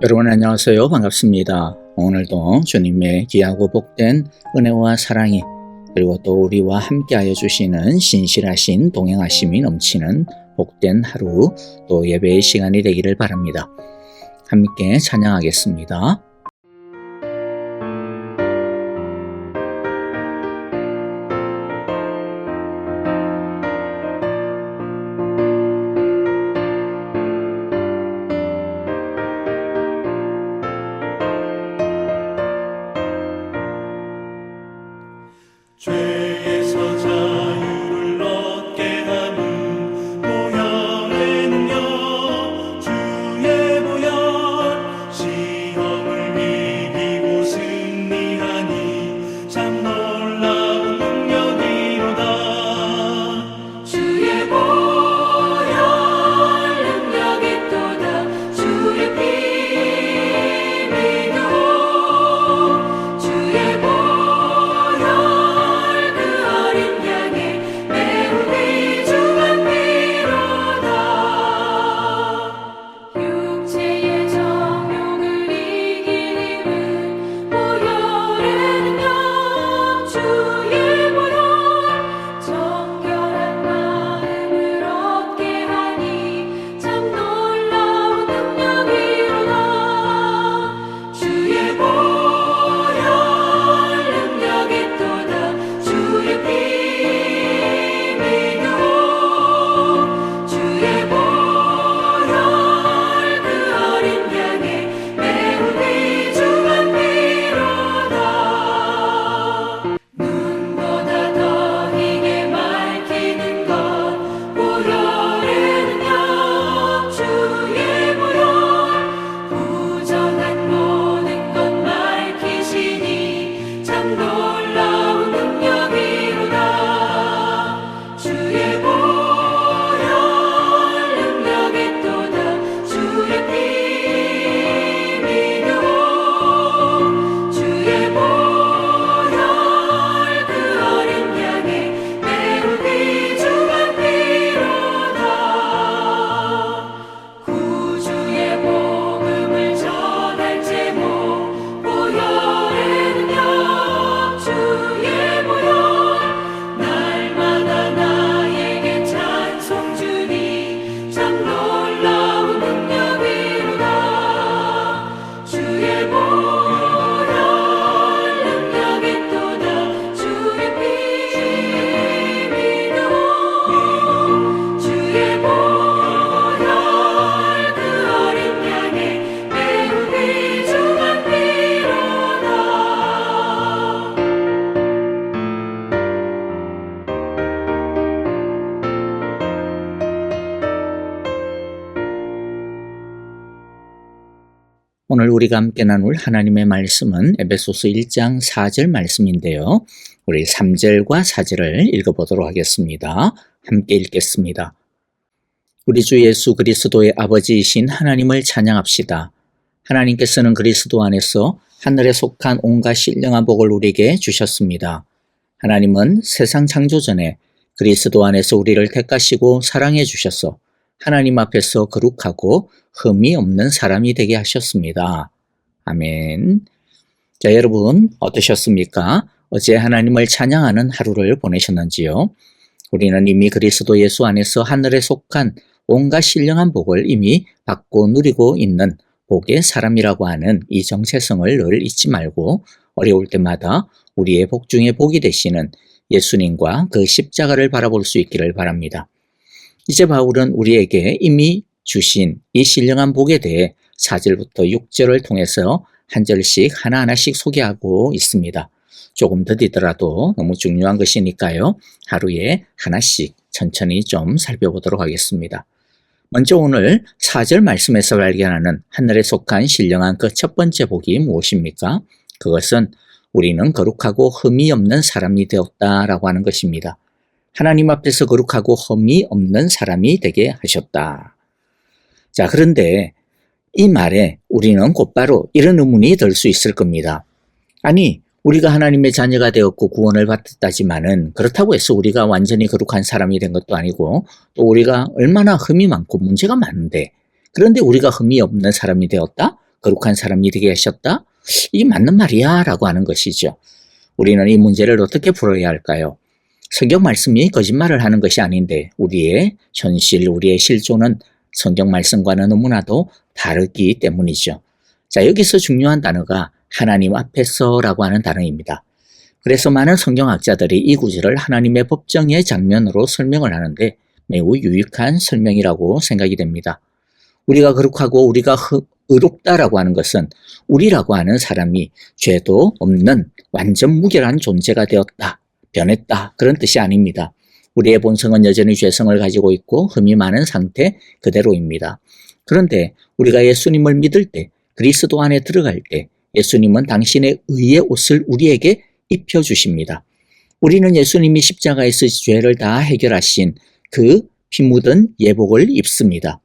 여러분 안녕하세요. 반갑습니다. 오늘도 주님의 귀하고 복된 은혜와 사랑이 그리고 또 우리와 함께하여 주시는 신실하신 동행하심이 넘치는 복된 하루 또 예배의 시간이 되기를 바랍니다. 함께 찬양하겠습니다. 죄에서 자유를 얻게 하는 보혈의 능력 주의 보혈 시험을 이기고 승리하니 참 놀라운 능력이로다. 주의 보혈 능력이 또다. 주의 피 믿어 주의 보혈 그 어린 양의 매우 귀중한 피로다. 육체의 정욕을 이길 힘은 보혈의 능력 주의 보혈 정결한 마음을 얻게 하니 참 놀라운 능력이로다. 주의 보혈 능력이 또다. 주의 피 믿어 주의 보혈 그 어린 양의 매우 귀중한 피로다. 눈보다 더 희게 밝히는 것 보혈의 능력 주의 보혈 부정한 모든 것 밝히시니 참 놀라운 능력이로다. 주의 보혈 능력이 또다. 주의 피 믿어 주의 보혈 그 어린 양의 매우 귀중한 피로다. 구주의 복음을 전할 제목 보혈의 능력 주의 보혈 날마다 나에게 찬송 주니 참 놀라운 능력이로다. 주의 보혈 능력이 또다. 주의 피 믿어 주의 보혈 그 어린 양의 매우 귀중한 피로다. 오늘 우리가 함께 나눌 하나님의 말씀은 에베소서 1장 4절 말씀인데요. 우리 3절과 4절을 읽어보도록 하겠습니다. 함께 읽겠습니다. 우리 주 예수 그리스도의 아버지이신 하나님을 찬양합시다. 하나님께서는 그리스도 안에서 하늘에 속한 온갖 신령한 복을 우리에게 주셨습니다. 하나님은 세상 창조 전에 그리스도 안에서 우리를 택하시고 사랑해 주셔서 하나님 앞에서 거룩하고 흠이 없는 사람이 되게 하셨습니다. 아멘. 자, 여러분 어떠셨습니까? 어제 하나님을 찬양하는 하루를 보내셨는지요? 우리는 이미 그리스도 예수 안에서 하늘에 속한 온갖 신령한 복을 이미 받고 누리고 있는 복의 사람이라고 하는 이 정체성을 늘 잊지 말고 어려울 때마다 우리의 복 중에 복이 되시는 예수님과 그 십자가를 바라볼 수 있기를 바랍니다. 이제 바울은 우리에게 이미 주신 이 신령한 복에 대해 4절부터 6절을 통해서 한 절씩 하나하나씩 소개하고 있습니다. 조금 더디더라도 너무 중요한 것이니까요. 하루에 하나씩 천천히 좀 살펴보도록 하겠습니다. 먼저 오늘 4절 말씀에서 발견하는 하늘에 속한 신령한 그 첫 번째 복이 무엇입니까? 그것은 우리는 거룩하고 흠이 없는 사람이 되었다라고 하는 것입니다. 하나님 앞에서 거룩하고 흠이 없는 사람이 되게 하셨다. 자, 그런데 이 말에 우리는 곧바로 이런 의문이 들 수 있을 겁니다. 아니, 우리가 하나님의 자녀가 되었고 구원을 받았다지만은 그렇다고 해서 우리가 완전히 거룩한 사람이 된 것도 아니고 또 우리가 얼마나 흠이 많고 문제가 많은데 그런데 우리가 흠이 없는 사람이 되었다? 거룩한 사람이 되게 하셨다? 이게 맞는 말이야 라고 하는 것이죠. 우리는 이 문제를 어떻게 풀어야 할까요? 성경 말씀이 거짓말을 하는 것이 아닌데 우리의 현실, 우리의 실존은 성경 말씀과는 너무나도 다르기 때문이죠. 자, 여기서 중요한 단어가 하나님 앞에서라고 하는 단어입니다. 그래서 많은 성경학자들이 이 구절을 하나님의 법정의 장면으로 설명을 하는데 매우 유익한 설명이라고 생각이 됩니다. 우리가 거룩하고 우리가 의롭다라고 하는 것은 우리라고 하는 사람이 죄도 없는 완전 무결한 존재가 되었다, 변했다, 그런 뜻이 아닙니다. 우리의 본성은 여전히 죄성을 가지고 있고 흠이 많은 상태 그대로입니다. 그런데 우리가 예수님을 믿을 때, 그리스도 안에 들어갈 때 예수님은 당신의 의의 옷을 우리에게 입혀주십니다. 우리는 예수님이 십자가에서 죄를 다 해결하신 그 피 묻은 예복을 입습니다.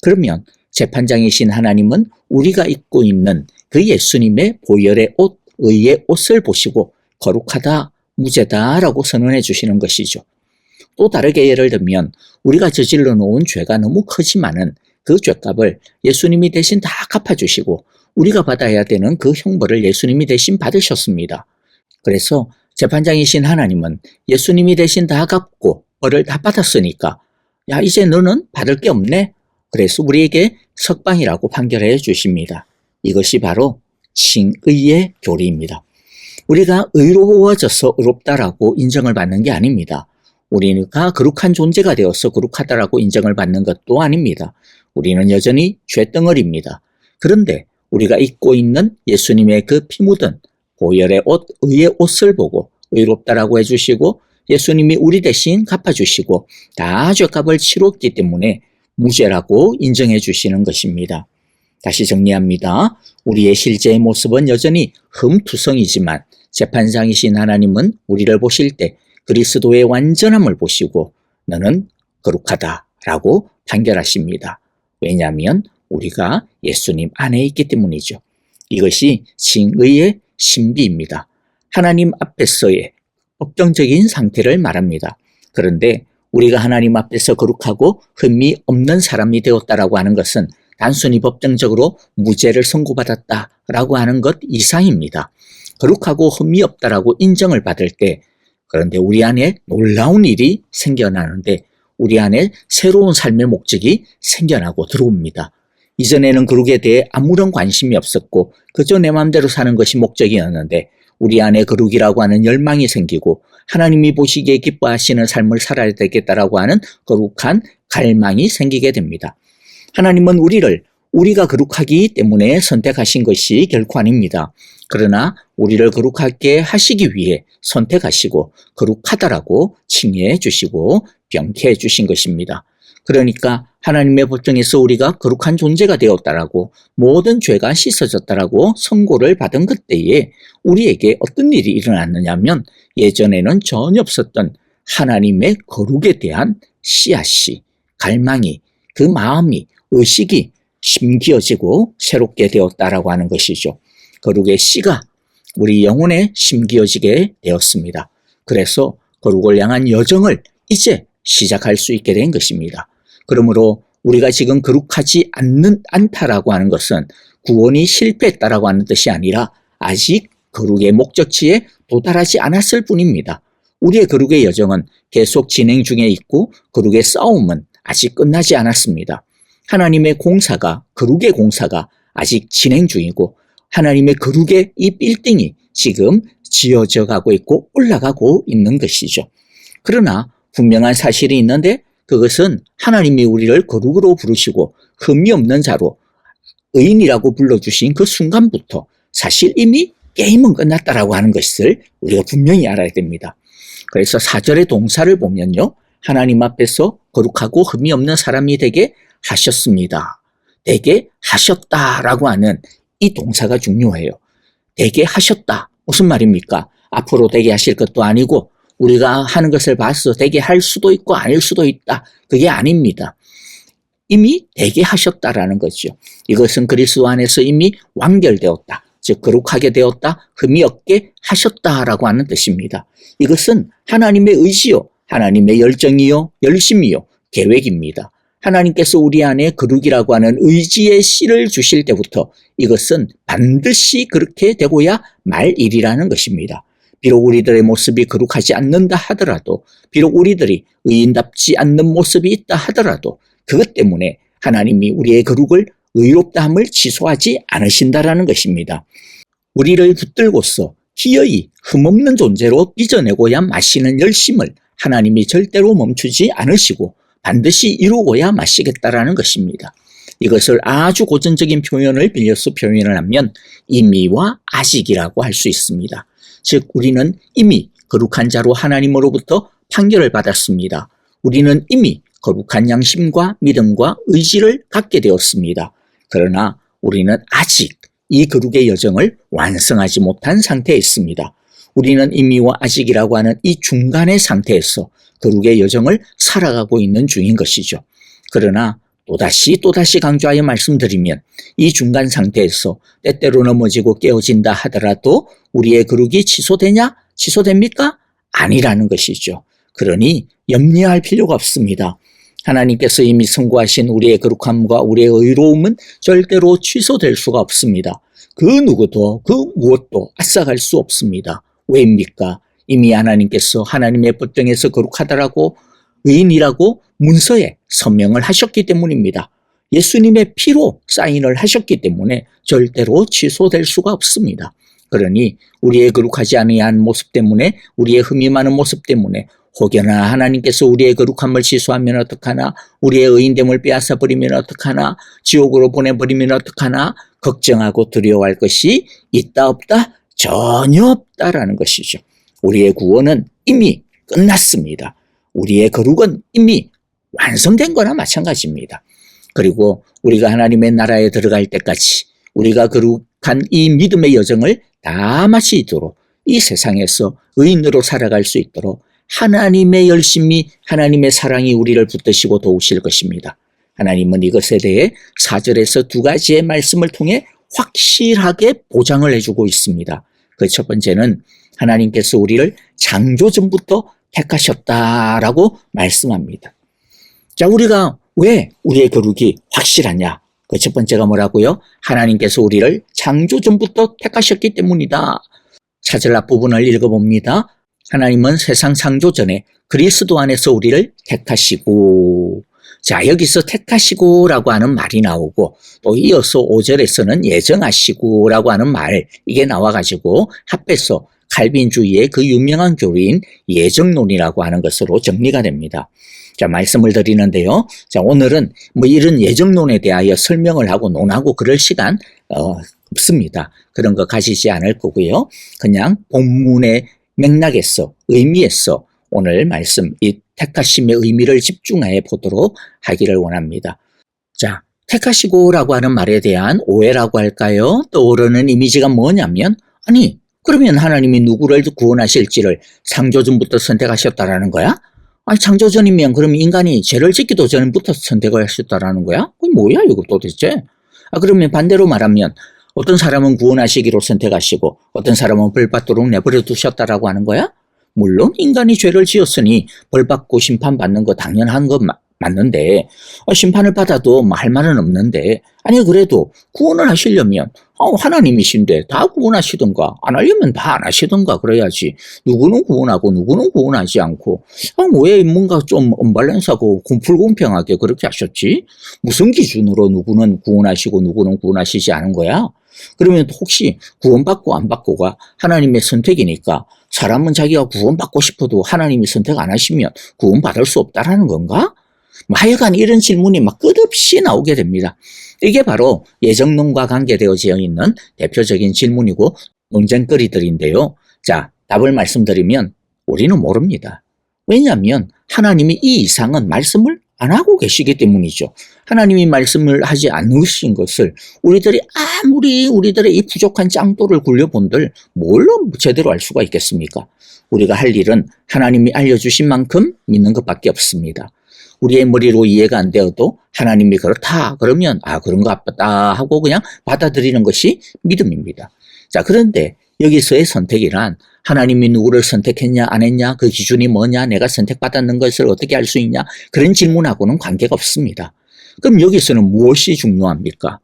그러면 재판장이신 하나님은 우리가 입고 있는 그 예수님의 보혈의 옷, 의의 옷을 보시고 거룩하다, 무죄다라고 선언해 주시는 것이죠. 또 다르게 예를 들면 우리가 저질러 놓은 죄가 너무 크지만은 그 죄값을 예수님이 대신 다 갚아주시고 우리가 받아야 되는 그 형벌을 예수님이 대신 받으셨습니다. 그래서 재판장이신 하나님은 예수님이 대신 다 갚고 벌을 다 받았으니까 야, 이제 너는 받을 게 없네. 그래서 우리에게 석방이라고 판결해 주십니다. 이것이 바로 칭의의 교리입니다. 우리가 의로워져서 의롭다라고 인정을 받는 게 아닙니다. 우리가 거룩한 존재가 되어서 거룩하다라고 인정을 받는 것도 아닙니다. 우리는 여전히 죄덩어리입니다. 그런데 우리가 입고 있는 예수님의 그 피 묻은 보혈의 옷, 의의 옷을 보고 의롭다라고 해주시고 예수님이 우리 대신 갚아주시고 다 죄값을 치렀기 때문에 무죄라고 인정해 주시는 것입니다. 다시 정리합니다. 우리의 실제의 모습은 여전히 흠투성이지만 재판장이신 하나님은 우리를 보실 때 그리스도의 완전함을 보시고 너는 거룩하다라고 판결하십니다. 왜냐하면 우리가 예수님 안에 있기 때문이죠. 이것이 칭의의 신비입니다. 하나님 앞에서의 법정적인 상태를 말합니다. 그런데 우리가 하나님 앞에서 거룩하고 흠이 없는 사람이 되었다라고 하는 것은 단순히 법정적으로 무죄를 선고받았다라고 하는 것 이상입니다. 거룩하고 흠이 없다라고 인정을 받을 때 그런데 우리 안에 놀라운 일이 생겨나는데 우리 안에 새로운 삶의 목적이 생겨나고 들어옵니다. 이전에는 거룩에 대해 아무런 관심이 없었고 그저 내 마음대로 사는 것이 목적이었는데 우리 안에 거룩이라고 하는 열망이 생기고 하나님이 보시기에 기뻐하시는 삶을 살아야 되겠다라고 하는 거룩한 갈망이 생기게 됩니다. 하나님은 우리가 거룩하기 때문에 선택하신 것이 결코 아닙니다. 그러나 우리를 거룩하게 하시기 위해 선택하시고 거룩하다라고 칭해 주시고 병케해 주신 것입니다. 그러니까 하나님의 법정에서 우리가 거룩한 존재가 되었다라고 모든 죄가 씻어졌다라고 선고를 받은 그때에 우리에게 어떤 일이 일어났느냐면 예전에는 전혀 없었던 하나님의 거룩에 대한 씨앗이, 갈망이, 그 마음이, 의식이 심기어지고 새롭게 되었다라고 하는 것이죠. 거룩의 씨가 우리 영혼에 심기어지게 되었습니다. 그래서 거룩을 향한 여정을 이제 시작할 수 있게 된 것입니다. 그러므로 우리가 지금 거룩하지 않다라고 하는 것은 구원이 실패했다라고 하는 뜻이 아니라 아직 거룩의 목적지에 도달하지 않았을 뿐입니다. 우리의 거룩의 여정은 계속 진행 중에 있고 거룩의 싸움은 아직 끝나지 않았습니다. 하나님의 공사가, 거룩의 공사가 아직 진행 중이고 하나님의 거룩의 이 빌딩이 지금 지어져 가고 있고 올라가고 있는 것이죠. 그러나 분명한 사실이 있는데 그것은 하나님이 우리를 거룩으로 부르시고 흠이 없는 자로 의인이라고 불러주신 그 순간부터 사실 이미 게임은 끝났다라고 하는 것을 우리가 분명히 알아야 됩니다. 그래서 4절의 동사를 보면요. 하나님 앞에서 거룩하고 흠이 없는 사람이 되게 하셨습니다. 되게 하셨다라고 하는 이 동사가 중요해요. 되게 하셨다. 무슨 말입니까? 앞으로 되게 하실 것도 아니고 우리가 하는 것을 봐서 되게 할 수도 있고 아닐 수도 있다. 그게 아닙니다. 이미 되게 하셨다라는 거죠. 이것은 그리스도 안에서 이미 완결되었다. 즉 거룩하게 되었다. 흠이 없게 하셨다라고 하는 뜻입니다. 이것은 하나님의 의지요. 하나님의 열정이요. 열심이요. 계획입니다. 하나님께서 우리 안에 거룩이라고 하는 의지의 씨를 주실 때부터 이것은 반드시 그렇게 되고야 말 일이라는 것입니다. 비록 우리들의 모습이 거룩하지 않는다 하더라도, 비록 우리들이 의인답지 않는 모습이 있다 하더라도 그것 때문에 하나님이 우리의 거룩을 의롭다함을 취소하지 않으신다라는 것입니다. 우리를 붙들고서 희어이 흠없는 존재로 빚어내고야 마시는 열심을 하나님이 절대로 멈추지 않으시고 반드시 이루고야 마시겠다라는 것입니다. 이것을 아주 고전적인 표현을 빌려서 표현을 하면 이미와 아직이라고 할 수 있습니다. 즉 우리는 이미 거룩한 자로 하나님으로부터 판결을 받았습니다. 우리는 이미 거룩한 양심과 믿음과 의지를 갖게 되었습니다. 그러나 우리는 아직 이 거룩의 여정을 완성하지 못한 상태에 있습니다. 우리는 이미와 아직이라고 하는 이 중간의 상태에서 거룩의 여정을 살아가고 있는 중인 것이죠. 그러나 또다시 강조하여 말씀드리면 이 중간 상태에서 때때로 넘어지고 깨어진다 하더라도 우리의 거룩이 취소됩니까? 아니라는 것이죠. 그러니 염려할 필요가 없습니다. 하나님께서 이미 선고하신 우리의 거룩함과 우리의 의로움은 절대로 취소될 수가 없습니다. 그 누구도 그 무엇도 앗아갈 수 없습니다. 왜입니까? 이미 하나님께서 하나님의 법정에서 거룩하다라고 의인이라고 문서에 서명을 하셨기 때문입니다. 예수님의 피로 사인을 하셨기 때문에 절대로 취소될 수가 없습니다. 그러니 우리의 거룩하지 아니한 모습 때문에, 우리의 흠이 많은 모습 때문에 혹여나 하나님께서 우리의 거룩함을 취소하면 어떡하나, 우리의 의인됨을 빼앗아버리면 어떡하나, 지옥으로 보내버리면 어떡하나 걱정하고 두려워할 것이 있다 없다? 전혀 없다라는 것이죠. 우리의 구원은 이미 끝났습니다. 우리의 거룩은 이미 완성된 거나 마찬가지입니다. 그리고 우리가 하나님의 나라에 들어갈 때까지 우리가 거룩한 이 믿음의 여정을 다 마치도록 이 세상에서 의인으로 살아갈 수 있도록 하나님의 열심이, 하나님의 사랑이 우리를 붙드시고 도우실 것입니다. 하나님은 이것에 대해 4절에서 두 가지의 말씀을 통해 확실하게 보장을 해주고 있습니다. 그 첫 번째는 하나님께서 우리를 창조전부터 택하셨다라고 말씀합니다. 자, 우리가 왜 우리의 거룩이 확실하냐? 그 첫 번째가 뭐라고요? 하나님께서 우리를 창조전부터 택하셨기 때문이다. 4절 앞부분을 읽어봅니다. 하나님은 세상 창조 전에 그리스도 안에서 우리를 택하시고, 자, 여기서 택하시고라고 하는 말이 나오고 또 이어서 5절에서는 예정하시고라고 하는 말, 이게 나와가지고 합해서 칼빈주의의 그 유명한 교리인 예정론이라고 하는 것으로 정리가 됩니다. 자, 말씀을 드리는데요. 자, 오늘은 뭐 이런 예정론에 대하여 설명을 하고 논하고 그럴 시간 없습니다. 그런 거 가지지 않을 거고요. 그냥 본문의 맥락에서, 의미에서 오늘 말씀, 이 택하심의 의미를 집중해 보도록 하기를 원합니다. 자, 택하시고라고 하는 말에 대한 오해라고 할까요? 떠오르는 이미지가 뭐냐면, 아니, 그러면 하나님이 누구를 구원하실지를 창조전부터 선택하셨다라는 거야? 아니, 창조전이면 그럼 인간이 죄를 짓기도 전부터 선택을 하셨다라는 거야? 그게 뭐야, 이거 도대체? 그러면 반대로 말하면 어떤 사람은 구원하시기로 선택하시고 어떤 사람은 벌받도록 내버려 두셨다라고 하는 거야? 물론 인간이 죄를 지었으니 벌받고 심판받는 거 당연한 거 맞는데, 심판을 받아도 할 말은 없는데, 아니 그래도 구원을 하시려면 하나님이신데 다 구원하시던가, 안 하려면 다 안 하시던가 그래야지. 누구는 구원하고 누구는 구원하지 않고, 왜 뭔가 좀 언밸런스하고 불공평하게 그렇게 하셨지? 무슨 기준으로 누구는 구원하시고 누구는 구원하시지 않은 거야? 그러면 혹시 구원받고 안 받고가 하나님의 선택이니까 사람은 자기가 구원받고 싶어도 하나님이 선택 안 하시면 구원받을 수 없다라는 건가? 하여간 이런 질문이 막 끝없이 나오게 됩니다. 이게 바로 예정론과 관계되어져 있는 대표적인 질문이고 논쟁거리들인데요. 자, 답을 말씀드리면 우리는 모릅니다. 왜냐하면 하나님이 이 이상은 말씀을 안 하고 계시기 때문이죠. 하나님이 말씀을 하지 않으신 것을 우리들이 아무리 우리들의 이 부족한 짱돌을 굴려본들 뭘로 제대로 알 수가 있겠습니까? 우리가 할 일은 하나님이 알려주신 만큼 믿는 것밖에 없습니다. 우리의 머리로 이해가 안 되어도 하나님이 그렇다 그러면 그런 거 같다 하고 그냥 받아들이는 것이 믿음입니다. 자, 그런데 여기서의 선택이란 하나님이 누구를 선택했냐 안 했냐, 그 기준이 뭐냐, 내가 선택받았는 것을 어떻게 알 수 있냐, 그런 질문하고는 관계가 없습니다. 그럼 여기서는 무엇이 중요합니까?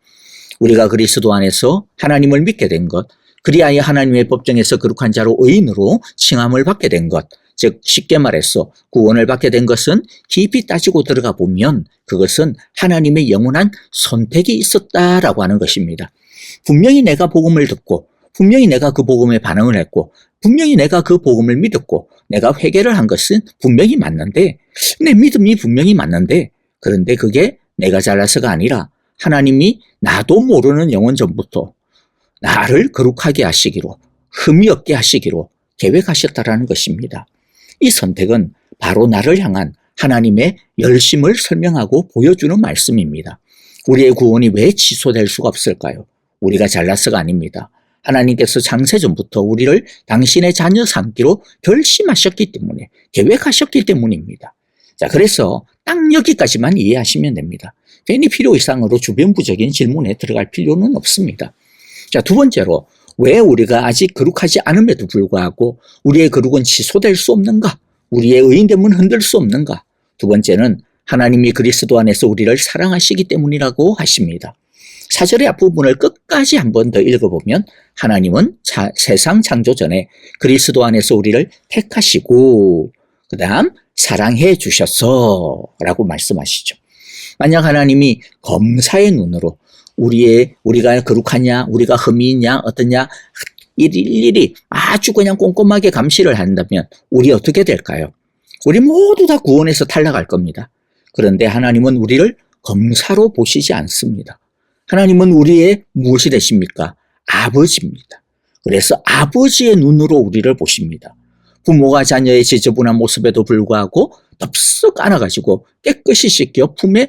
우리가 그리스도 안에서 하나님을 믿게 된 것, 그리하여 하나님의 법정에서 거룩한 자로 의인으로 칭함을 받게 된 것, 즉 쉽게 말해서 구원을 받게 된 것은 깊이 따지고 들어가 보면 그것은 하나님의 영원한 선택이 있었다라고 하는 것입니다. 분명히 내가 복음을 듣고, 분명히 내가 그 복음에 반응을 했고, 분명히 내가 그 복음을 믿었고, 내가 회개를 한 것은 분명히 맞는데, 내 믿음이 분명히 맞는데, 그런데 그게 내가 잘나서가 아니라 하나님이 나도 모르는 영원 전부터 나를 거룩하게 하시기로, 흠이 없게 하시기로 계획하셨다라는 것입니다. 이 선택은 바로 나를 향한 하나님의 열심을 설명하고 보여주는 말씀입니다. 우리의 구원이 왜 취소될 수가 없을까요? 우리가 잘나서가 아닙니다. 하나님께서 창세전부터 우리를 당신의 자녀 삼기로 결심하셨기 때문에, 계획하셨기 때문입니다. 자, 그래서 딱 여기까지만 이해하시면 됩니다. 괜히 필요 이상으로 주변부적인 질문에 들어갈 필요는 없습니다. 자, 두 번째로, 왜 우리가 아직 거룩하지 않음에도 불구하고 우리의 거룩은 취소될 수 없는가? 우리의 의인됨은 흔들 수 없는가? 두 번째는 하나님이 그리스도 안에서 우리를 사랑하시기 때문이라고 하십니다. 4절의 앞부분을 끝까지 한 번 더 읽어보면 하나님은 세상 창조 전에 그리스도 안에서 우리를 택하시고 그 다음 사랑해 주셔서 라고 말씀하시죠. 만약 하나님이 검사의 눈으로 우리가 거룩하냐, 우리가 흠이 있냐, 어떠냐, 일일이 아주 그냥 꼼꼼하게 감시를 한다면 우리 어떻게 될까요? 우리 모두 다 구원에서 탈락할 겁니다. 그런데 하나님은 우리를 검사로 보시지 않습니다. 하나님은 우리의 무엇이 되십니까? 아버지입니다. 그래서 아버지의 눈으로 우리를 보십니다. 부모가 자녀의 지저분한 모습에도 불구하고 덥석 안아가지고 깨끗이 씻겨 품에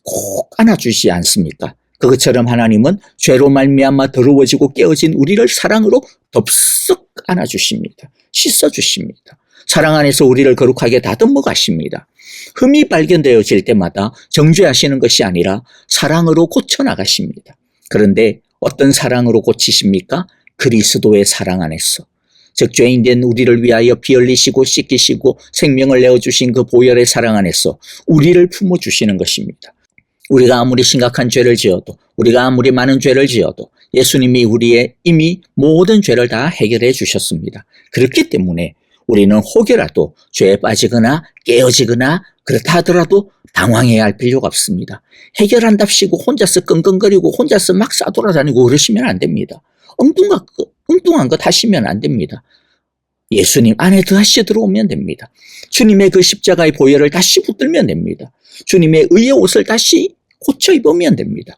꼭 안아주시지 않습니까? 그것처럼 하나님은 죄로 말미암아 더러워지고 깨어진 우리를 사랑으로 덥석 안아주십니다. 씻어주십니다. 사랑 안에서 우리를 거룩하게 다듬어 가십니다. 흠이 발견되어질 때마다 정죄하시는 것이 아니라 사랑으로 고쳐나가십니다. 그런데 어떤 사랑으로 고치십니까? 그리스도의 사랑 안에서. 즉 죄인된 우리를 위하여 피 흘리시고 씻기시고 생명을 내어주신 그 보혈의 사랑 안에서 우리를 품어주시는 것입니다. 우리가 아무리 심각한 죄를 지어도, 우리가 아무리 많은 죄를 지어도 예수님이 우리의 이미 모든 죄를 다 해결해 주셨습니다. 그렇기 때문에 우리는 혹여라도 죄에 빠지거나 깨어지거나 그렇다 하더라도 당황해야 할 필요가 없습니다. 해결한답시고 혼자서 끙끙거리고 혼자서 막 싸돌아다니고 그러시면 안 됩니다. 엉뚱한 것 하시면 안 됩니다. 예수님 안에 다시 들어오면 됩니다. 주님의 그 십자가의 보혈을 다시 붙들면 됩니다. 주님의 의의 옷을 다시 고쳐 입으면 됩니다.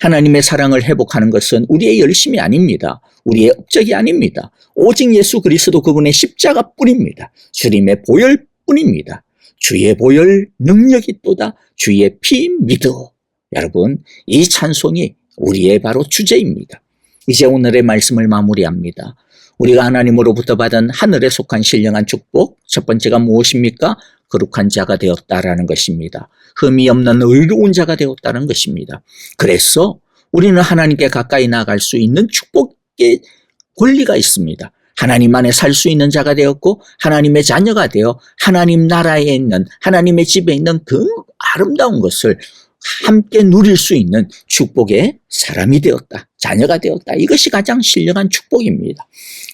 하나님의 사랑을 회복하는 것은 우리의 열심이 아닙니다. 우리의 업적이 아닙니다. 오직 예수 그리스도 그분의 십자가 뿐입니다. 주님의 보혈 뿐입니다. 주의 보혈 능력이 또다 주의 피 믿어. 여러분, 이 찬송이 우리의 바로 주제입니다. 이제 오늘의 말씀을 마무리합니다. 우리가 하나님으로부터 받은 하늘에 속한 신령한 축복, 첫 번째가 무엇입니까? 거룩한 자가 되었다라는 것입니다. 흠이 없는 의로운 자가 되었다는 것입니다. 그래서 우리는 하나님께 가까이 나아갈 수 있는 축복의 권리가 있습니다. 하나님 안에 살 수 있는 자가 되었고 하나님의 자녀가 되어 하나님 나라에 있는, 하나님의 집에 있는 그 아름다운 것을 함께 누릴 수 있는 축복의 사람이 되었다. 자녀가 되었다. 이것이 가장 신령한 축복입니다.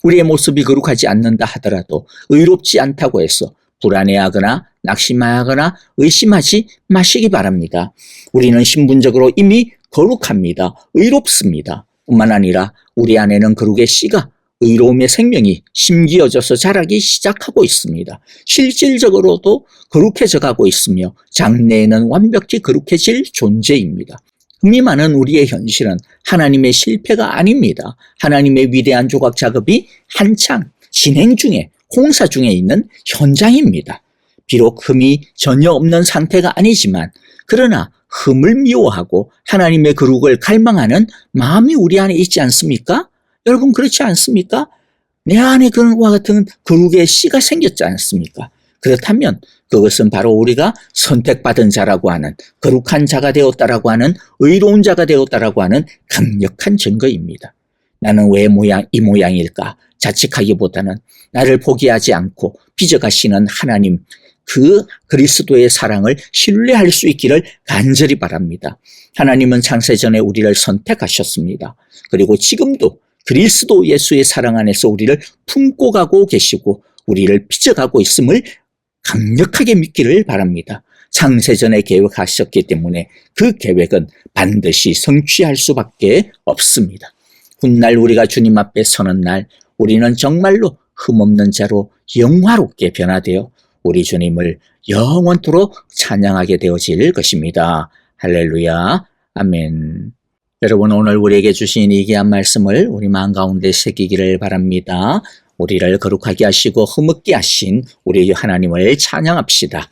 우리의 모습이 거룩하지 않는다 하더라도, 의롭지 않다고 해서 불안해하거나 낙심하거나 의심하지 마시기 바랍니다. 우리는 신분적으로 이미 거룩합니다. 의롭습니다. 뿐만 아니라 우리 안에는 거룩의 씨가, 의로움의 생명이 심기어져서 자라기 시작하고 있습니다. 실질적으로도 거룩해져 가고 있으며 장래에는 완벽히 거룩해질 존재입니다. 흠이 많은 우리의 현실은 하나님의 실패가 아닙니다. 하나님의 위대한 조각 작업이 한창 진행 중에, 공사 중에 있는 현장입니다. 비록 흠이 전혀 없는 상태가 아니지만, 그러나 흠을 미워하고 하나님의 거룩을 갈망하는 마음이 우리 안에 있지 않습니까? 여러분, 그렇지 않습니까? 내 안에 그와 같은 거룩의 씨가 생겼지 않습니까? 그렇다면 그것은 바로 우리가 선택받은 자라고 하는, 거룩한 자가 되었다라고 하는, 의로운 자가 되었다라고 하는 강력한 증거입니다. 나는 왜 이 모양일까 자책하기보다는 나를 포기하지 않고 빚어가시는 하나님, 그 그리스도의 사랑을 신뢰할 수 있기를 간절히 바랍니다. 하나님은 창세전에 우리를 선택하셨습니다. 그리고 지금도 그리스도 예수의 사랑 안에서 우리를 품고 가고 계시고 우리를 빚어가고 있음을 강력하게 믿기를 바랍니다. 창세전에 계획하셨기 때문에 그 계획은 반드시 성취할 수밖에 없습니다. 훗날 우리가 주님 앞에 서는 날 우리는 정말로 흠없는 자로 영화롭게 변화되어 우리 주님을 영원토록 찬양하게 되어질 것입니다. 할렐루야. 아멘. 여러분, 오늘 우리에게 주신 이 귀한 말씀을 우리 마음 가운데 새기기를 바랍니다. 우리를 거룩하게 하시고 흠없게 하신 우리 하나님을 찬양합시다.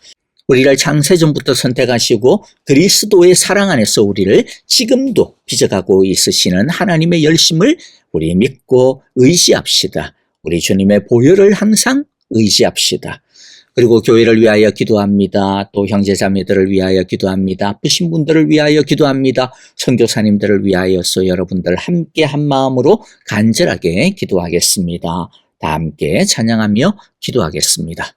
우리를 창세전부터 선택하시고 그리스도의 사랑 안에서 우리를 지금도 빚어가고 있으시는 하나님의 열심을 우리 믿고 의지합시다. 우리 주님의 보혈을 항상 의지합시다. 그리고 교회를 위하여 기도합니다. 또 형제자매들을 위하여 기도합니다. 아프신 분들을 위하여 기도합니다. 선교사님들을 위하여서 여러분들 함께 한 마음으로 간절하게 기도하겠습니다. 다 함께 찬양하며 기도하겠습니다.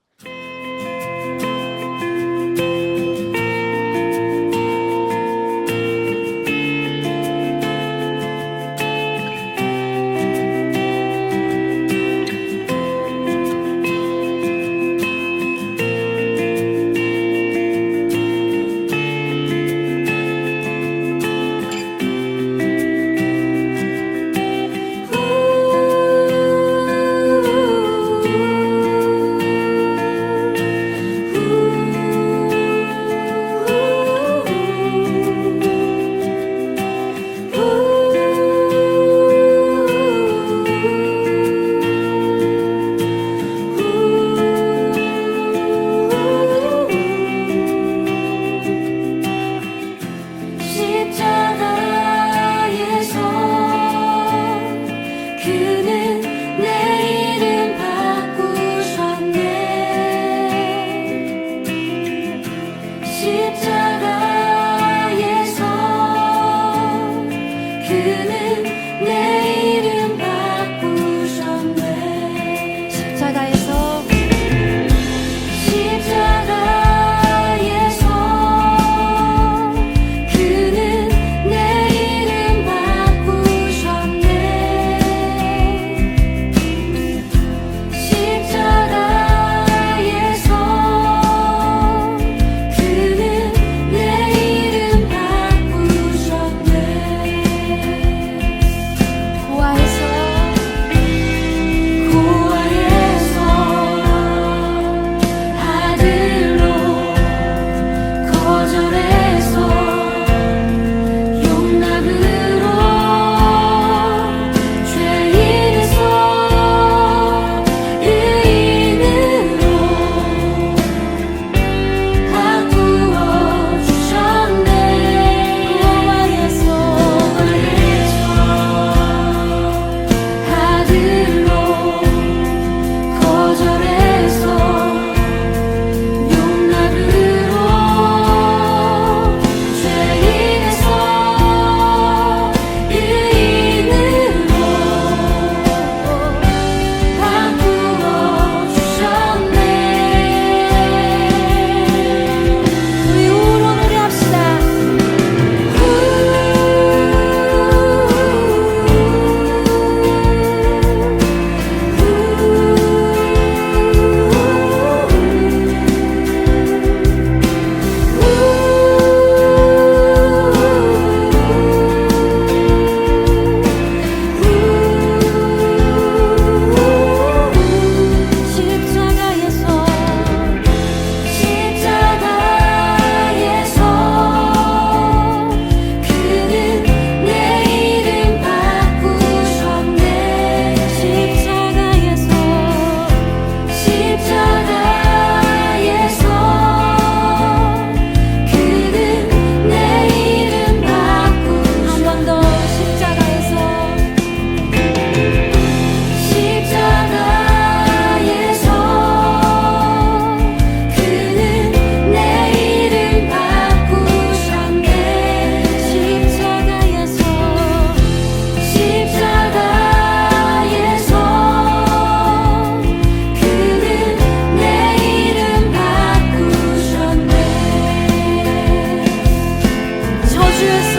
십자가에서 그는 주의